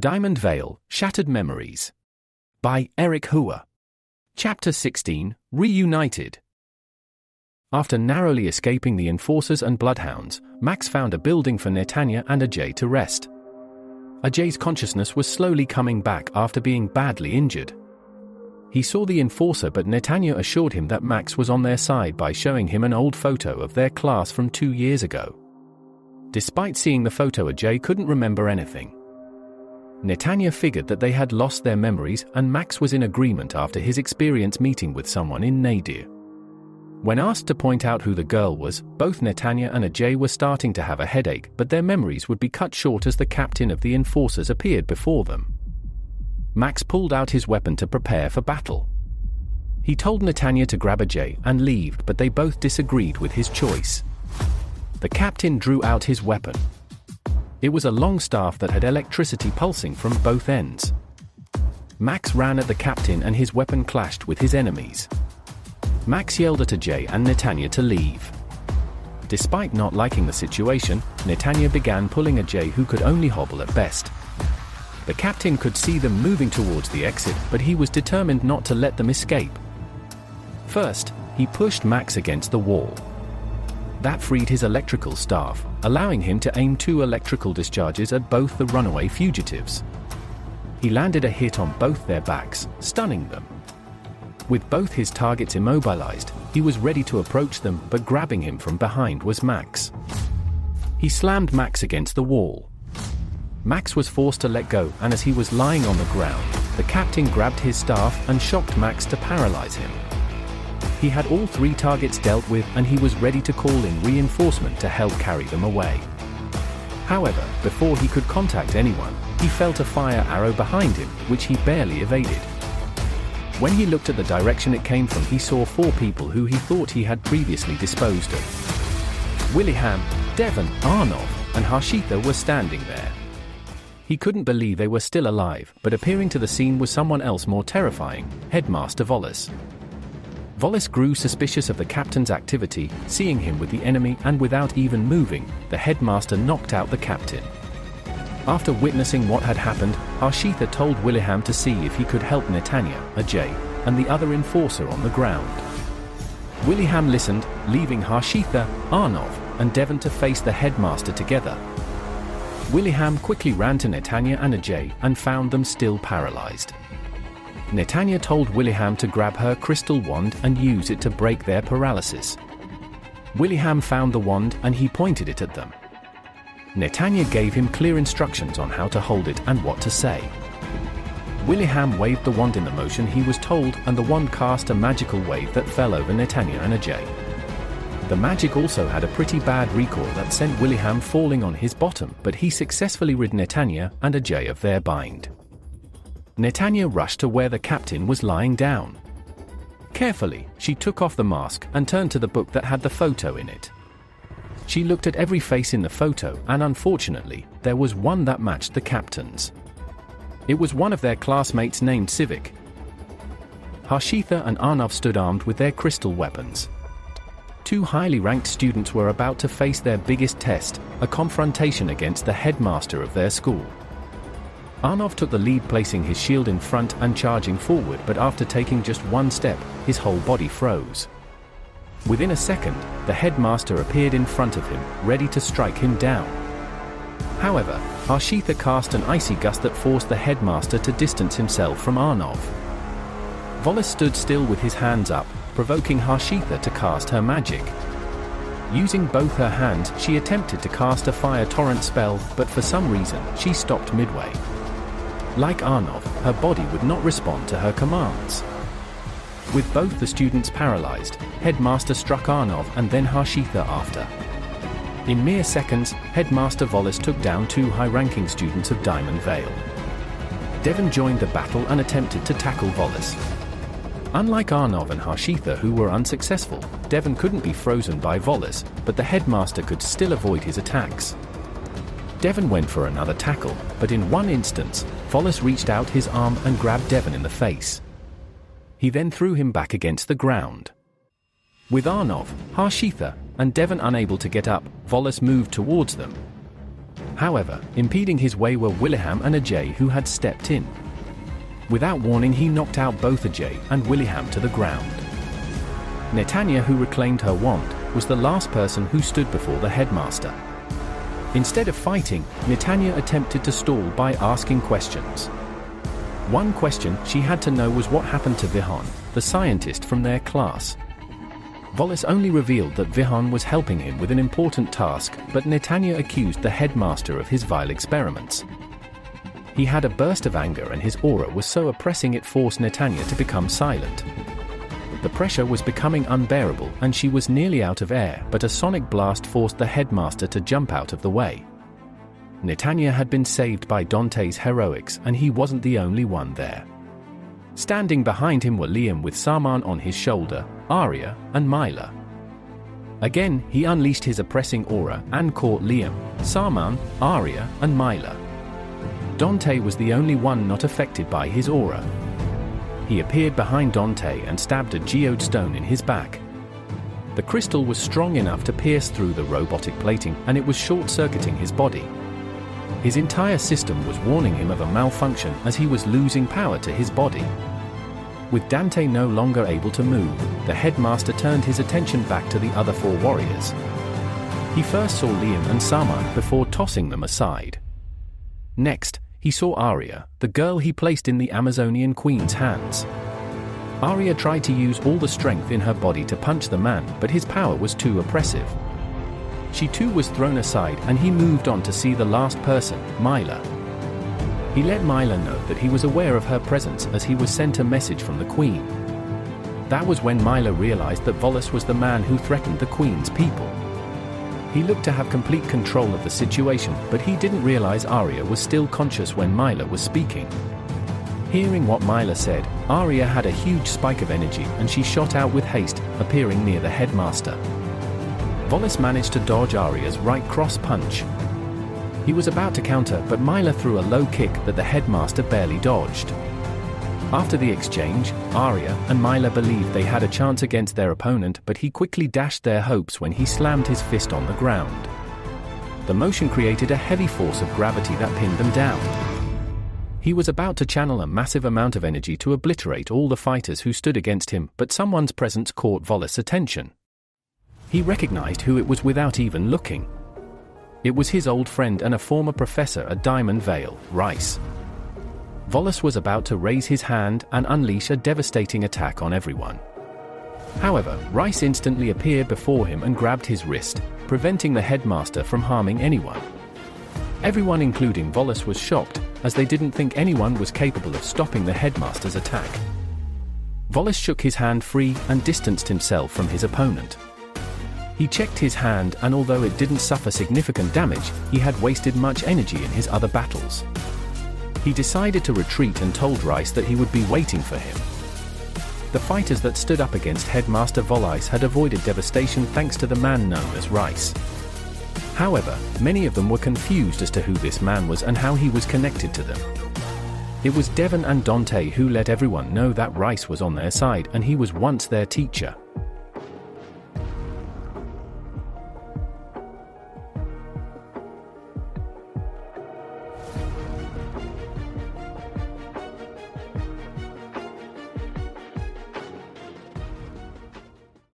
Diamondvale, Shattered Memories. By Eric Hua. Chapter 16, Reunited. After narrowly escaping the enforcers and bloodhounds, Max found a building for Netanya and Ajay to rest. Ajay's consciousness was slowly coming back after being badly injured. He saw the enforcer, but Netanya assured him that Max was on their side by showing him an old photo of their class from 2 years ago. Despite seeing the photo, Ajay couldn't remember anything. Netanya figured that they had lost their memories, and Max was in agreement after his experience meeting with someone in Nadir. When asked to point out who the girl was, both Netanya and Ajay were starting to have a headache, but their memories would be cut short as the captain of the enforcers appeared before them. Max pulled out his weapon to prepare for battle. He told Netanya to grab Ajay and leave, but they both disagreed with his choice. The captain drew out his weapon. It was a long staff that had electricity pulsing from both ends. Max ran at the captain and his weapon clashed with his enemies. Max yelled at Ajay and Netanya to leave. Despite not liking the situation, Netanya began pulling Ajay, who could only hobble at best. The captain could see them moving towards the exit, but he was determined not to let them escape. First, he pushed Max against the wall. That freed his electrical staff, allowing him to aim 2 electrical discharges at both the runaway fugitives. He landed a hit on both their backs, stunning them. With both his targets immobilized, he was ready to approach them, but grabbing him from behind was Max. He slammed Max against the wall. Max was forced to let go, and as he was lying on the ground, the captain grabbed his staff and shocked Max to paralyze him. He had all 3 targets dealt with, and he was ready to call in reinforcement to help carry them away. However, before he could contact anyone, he felt a fire arrow behind him, which he barely evaded. When he looked at the direction it came from, he saw 4 people who he thought he had previously disposed of. Willingham, Devon, Arnov, and Harshita were standing there. He couldn't believe they were still alive, but appearing to the scene was someone else more terrifying, Headmaster Volice. Volice grew suspicious of the captain's activity, seeing him with the enemy, and without even moving, the headmaster knocked out the captain. After witnessing what had happened, Harshita told Willingham to see if he could help Netanya, Ajay, and the other enforcer on the ground. Willingham listened, leaving Harshita, Arnov, and Devon to face the headmaster together. Willingham quickly ran to Netanya and Ajay and found them still paralyzed. Netanya told Willingham to grab her crystal wand and use it to break their paralysis. Willingham found the wand and he pointed it at them. Netanya gave him clear instructions on how to hold it and what to say. Willingham waved the wand in the motion he was told, and the wand cast a magical wave that fell over Netanya and Ajay. The magic also had a pretty bad recoil that sent Willingham falling on his bottom, but he successfully rid Netanya and Ajay of their bind. Netanya rushed to where the captain was lying down. Carefully, she took off the mask and turned to the book that had the photo in it. She looked at every face in the photo, and unfortunately, there was one that matched the captain's. It was one of their classmates named Civic. Harshita and Arnav stood armed with their crystal weapons. 2 highly ranked students were about to face their biggest test, a confrontation against the headmaster of their school. Arnov took the lead, placing his shield in front and charging forward, but after taking just 1 step, his whole body froze. Within a second, the headmaster appeared in front of him, ready to strike him down. However, Harshita cast an icy gust that forced the headmaster to distance himself from Arnov. Volice stood still with his hands up, provoking Harshita to cast her magic. Using both her hands, she attempted to cast a fire torrent spell, but for some reason, she stopped midway. Like Arnov, her body would not respond to her commands. With both the students paralyzed, Headmaster struck Arnov and then Harshita after. In mere seconds, Headmaster Volice took down 2 high-ranking students of Diamondvale. Devon joined the battle and attempted to tackle Volice. Unlike Arnov and Harshita, who were unsuccessful, Devon couldn't be frozen by Volice, but the headmaster could still avoid his attacks. Devon went for another tackle, but in one instance, Volice reached out his arm and grabbed Devon in the face. He then threw him back against the ground. With Arnov, Harshita, and Devon unable to get up, Volice moved towards them. However, impeding his way were Willingham and Ajay, who had stepped in. Without warning, he knocked out both Ajay and Willingham to the ground. Netanya, who reclaimed her wand, was the last person who stood before the headmaster. Instead of fighting, Netanya attempted to stall by asking questions. One question she had to know was what happened to Vihan, the scientist from their class. Volice only revealed that Vihan was helping him with an important task, but Netanya accused the headmaster of his vile experiments. He had a burst of anger and his aura was so oppressing it forced Netanya to become silent. The pressure was becoming unbearable and she was nearly out of air, but a sonic blast forced the headmaster to jump out of the way. Netanya had been saved by Dante's heroics and he wasn't the only one there. Standing behind him were Liam with Saman on his shoulder, Arya, and Myla. Again, he unleashed his oppressing aura and caught Liam, Saman, Arya, and Myla. Dante was the only one not affected by his aura. He appeared behind Dante and stabbed a geode stone in his back. The crystal was strong enough to pierce through the robotic plating and it was short-circuiting his body. His entire system was warning him of a malfunction as he was losing power to his body. With Dante no longer able to move, the headmaster turned his attention back to the other four warriors. He first saw Liam and Saman before tossing them aside. Next, he saw Arya, the girl he placed in the Amazonian queen's hands. Arya tried to use all the strength in her body to punch the man, but his power was too oppressive. She too was thrown aside and he moved on to see the last person, Myla. He let Myla know that he was aware of her presence as he was sent a message from the queen. That was when Myla realized that Volice was the man who threatened the queen's people. He looked to have complete control of the situation, but he didn't realize Arya was still conscious when Myla was speaking. Hearing what Myla said, Arya had a huge spike of energy and she shot out with haste, appearing near the headmaster. Volice managed to dodge Arya's right cross punch. He was about to counter, but Myla threw a low kick that the headmaster barely dodged. After the exchange, Arya and Myla believed they had a chance against their opponent, but he quickly dashed their hopes when he slammed his fist on the ground. The motion created a heavy force of gravity that pinned them down. He was about to channel a massive amount of energy to obliterate all the fighters who stood against him, but someone's presence caught Volice's attention. He recognized who it was without even looking. It was his old friend and a former professor at Diamondvale, Rice. Volice was about to raise his hand and unleash a devastating attack on everyone. However, Rice instantly appeared before him and grabbed his wrist, preventing the headmaster from harming anyone. Everyone, including Volice, was shocked, as they didn't think anyone was capable of stopping the headmaster's attack. Volice shook his hand free and distanced himself from his opponent. He checked his hand, and although it didn't suffer significant damage, he had wasted much energy in his other battles. He decided to retreat and told Rice that he would be waiting for him. The fighters that stood up against Headmaster Volice had avoided devastation thanks to the man known as Rice. However, many of them were confused as to who this man was and how he was connected to them. It was Devon and Dante who let everyone know that Rice was on their side and he was once their teacher.